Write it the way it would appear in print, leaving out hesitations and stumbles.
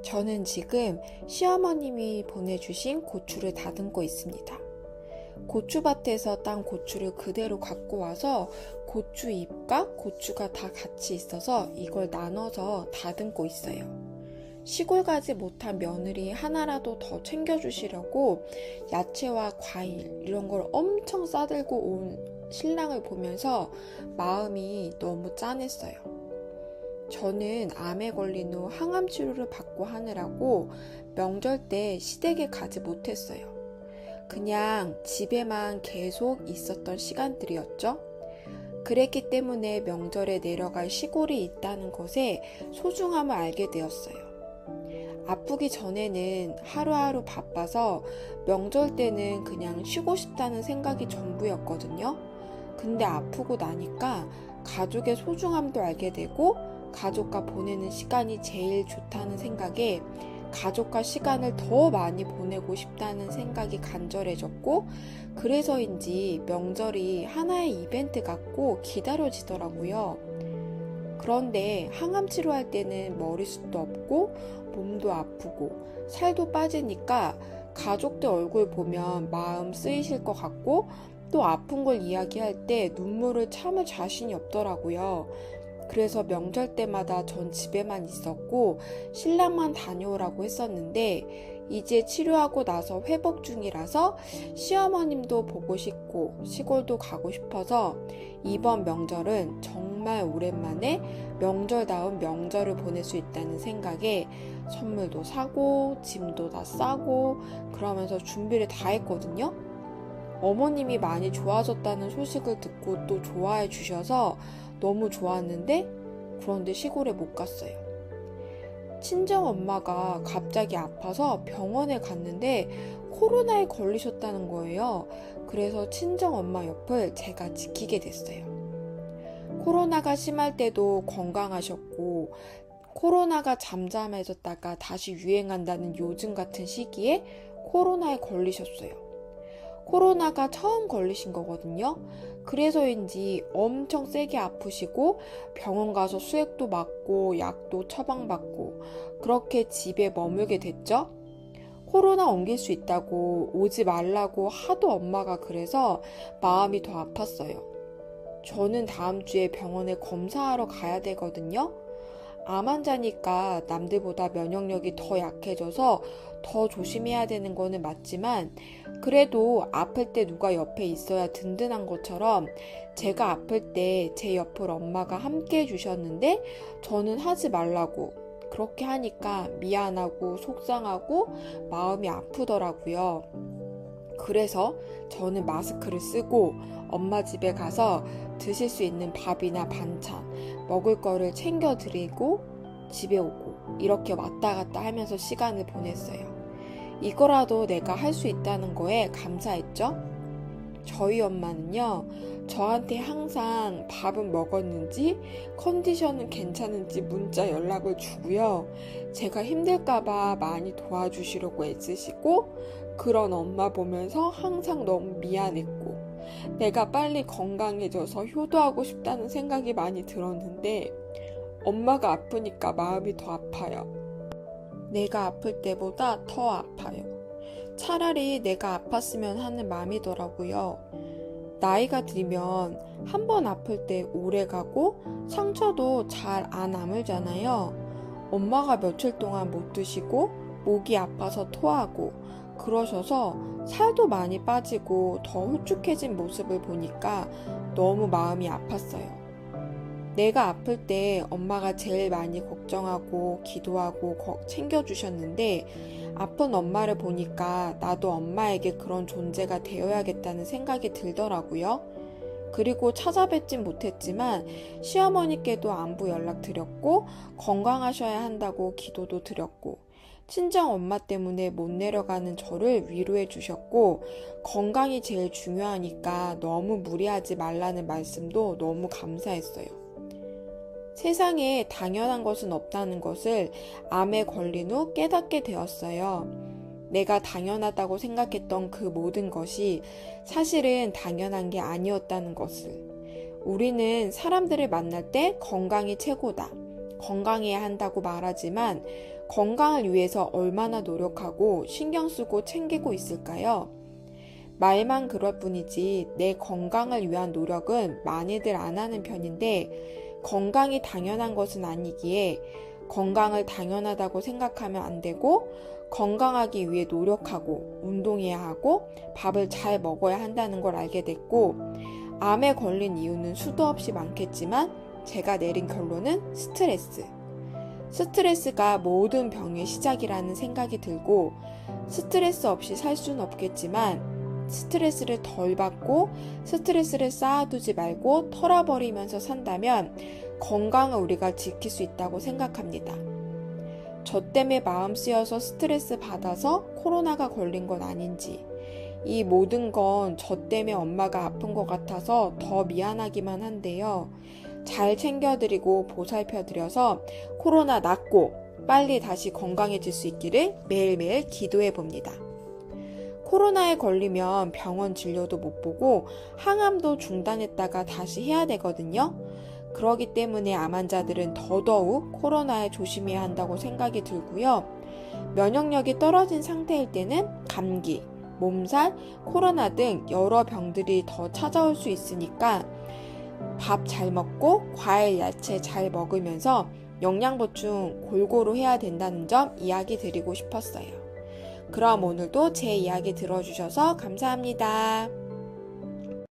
저는 지금 시어머님이 보내주신 고추를 다듬고 있습니다. 고추밭에서 딴 고추를 그대로 갖고 와서 고추 잎과 고추가 다 같이 있어서 이걸 나눠서 다듬고 있어요. 시골 가지 못한 며느리 하나라도 더 챙겨주시려고 야채와 과일 이런 걸 엄청 싸들고 온 신랑을 보면서 마음이 너무 짠했어요. 저는 암에 걸린 후 항암 치료를 받고 하느라고 명절 때 시댁에 가지 못했어요. 그냥 집에만 계속 있었던 시간들이었죠. 그랬기 때문에 명절에 내려갈 시골이 있다는 것에 소중함을 알게 되었어요. 아프기 전에는 하루하루 바빠서 명절 때는 그냥 쉬고 싶다는 생각이 전부였거든요. 근데 아프고 나니까 가족의 소중함도 알게 되고 가족과 보내는 시간이 제일 좋다는 생각에 가족과 시간을 더 많이 보내고 싶다는 생각이 간절해졌고, 그래서인지 명절이 하나의 이벤트 같고 기다려지더라고요. 그런데 항암 치료할 때는 머리숱도 없고 몸도 아프고 살도 빠지니까 가족들 얼굴 보면 마음 쓰이실 것 같고, 또 아픈 걸 이야기할 때 눈물을 참을 자신이 없더라고요. 그래서 명절 때마다 전 집에만 있었고 신랑만 다녀오라고 했었는데, 이제 치료하고 나서 회복 중이라서 시어머님도 보고 싶고 시골도 가고 싶어서 이번 명절은 정말 오랜만에 명절다운 명절을 보낼 수 있다는 생각에 선물도 사고 짐도 다 싸고 그러면서 준비를 다 했거든요. 어머님이 많이 좋아졌다는 소식을 듣고 또 좋아해 주셔서 너무 좋았는데, 그런데 시골에 못 갔어요. 친정엄마가 갑자기 아파서 병원에 갔는데 코로나에 걸리셨다는 거예요. 그래서 친정엄마 옆을 제가 지키게 됐어요. 코로나가 심할 때도 건강하셨고, 코로나가 잠잠해졌다가 다시 유행한다는 요즘 같은 시기에 코로나에 걸리셨어요. 코로나가 처음 걸리신 거거든요. 그래서인지 엄청 세게 아프시고 병원 가서 수액도 맞고 약도 처방받고 그렇게 집에 머물게 됐죠. 코로나 옮길 수 있다고 오지 말라고 하도 엄마가 그래서 마음이 더 아팠어요. 저는 다음 주에 병원에 검사하러 가야 되거든요. 암 환자니까 남들보다 면역력이 더 약해져서 더 조심해야 되는 거는 맞지만, 그래도 아플 때 누가 옆에 있어야 든든한 것처럼 제가 아플 때 제 옆을 엄마가 함께 해주셨는데 저는 하지 말라고 그렇게 하니까 미안하고 속상하고 마음이 아프더라고요. 그래서 저는 마스크를 쓰고 엄마 집에 가서 드실 수 있는 밥이나 반찬, 먹을 거를 챙겨드리고 집에 오고 이렇게 왔다 갔다 하면서 시간을 보냈어요. 이거라도 내가 할 수 있다는 거에 감사했죠. 저희 엄마는요, 저한테 항상 밥은 먹었는지 컨디션은 괜찮은지 문자 연락을 주고요. 제가 힘들까봐 많이 도와주시려고 애쓰시고, 그런 엄마 보면서 항상 너무 미안했고 내가 빨리 건강해져서 효도하고 싶다는 생각이 많이 들었는데, 엄마가 아프니까 마음이 더 아파요. 내가 아플 때보다 더 아파요. 차라리 내가 아팠으면 하는 마음이더라고요. 나이가 들면 한 번 아플 때 오래 가고 상처도 잘 안 아물잖아요. 엄마가 며칠 동안 못 드시고 목이 아파서 토하고 그러셔서 살도 많이 빠지고 더 홀쭉해진 모습을 보니까 너무 마음이 아팠어요. 내가 아플 때 엄마가 제일 많이 걱정하고 기도하고 챙겨주셨는데, 아픈 엄마를 보니까 나도 엄마에게 그런 존재가 되어야겠다는 생각이 들더라고요. 그리고 찾아뵙진 못했지만 시어머니께도 안부 연락드렸고 건강하셔야 한다고 기도도 드렸고, 친정 엄마 때문에 못 내려가는 저를 위로해 주셨고, 건강이 제일 중요하니까 너무 무리하지 말라는 말씀도 너무 감사했어요. 세상에 당연한 것은 없다는 것을 암에 걸린 후 깨닫게 되었어요. 내가 당연하다고 생각했던 그 모든 것이 사실은 당연한 게 아니었다는 것을. 우리는 사람들을 만날 때 건강이 최고다, 건강해야 한다고 말하지만 건강을 위해서 얼마나 노력하고 신경 쓰고 챙기고 있을까요? 말만 그럴 뿐이지 내 건강을 위한 노력은 많이들 안 하는 편인데 건강이 당연한 것은 아니기에 건강을 당연하다고 생각하면 안 되고 건강하기 위해 노력하고 운동해야 하고 밥을 잘 먹어야 한다는 걸 알게 됐고 암에 걸린 이유는 수도 없이 많겠지만 제가 내린 결론은 스트레스. 스트레스가 모든 병의 시작이라는 생각이 들고 스트레스 없이 살 수는 없겠지만 스트레스를 덜 받고 스트레스를 쌓아두지 말고 털어버리면서 산다면 건강을 우리가 지킬 수 있다고 생각합니다. 저 때문에 마음 쓰여서 스트레스 받아서 코로나가 걸린 건 아닌지 이 모든 건 저 때문에 엄마가 아픈 것 같아서 더 미안하기만 한데요. 잘 챙겨드리고 보살펴드려서 코로나 낫고 빨리 다시 건강해질 수 있기를 매일매일 기도해 봅니다. 코로나에 걸리면 병원 진료도 못 보고 항암도 중단했다가 다시 해야 되거든요. 그러기 때문에 암 환자들은 더더욱 코로나에 조심해야 한다고 생각이 들고요. 면역력이 떨어진 상태일 때는 감기, 몸살, 코로나 등 여러 병들이 더 찾아올 수 있으니까 밥 잘 먹고 과일, 야채 잘 먹으면서 영양 보충 골고루 해야 된다는 점 이야기 드리고 싶었어요. 그럼 오늘도 제 이야기 들어주셔서 감사합니다.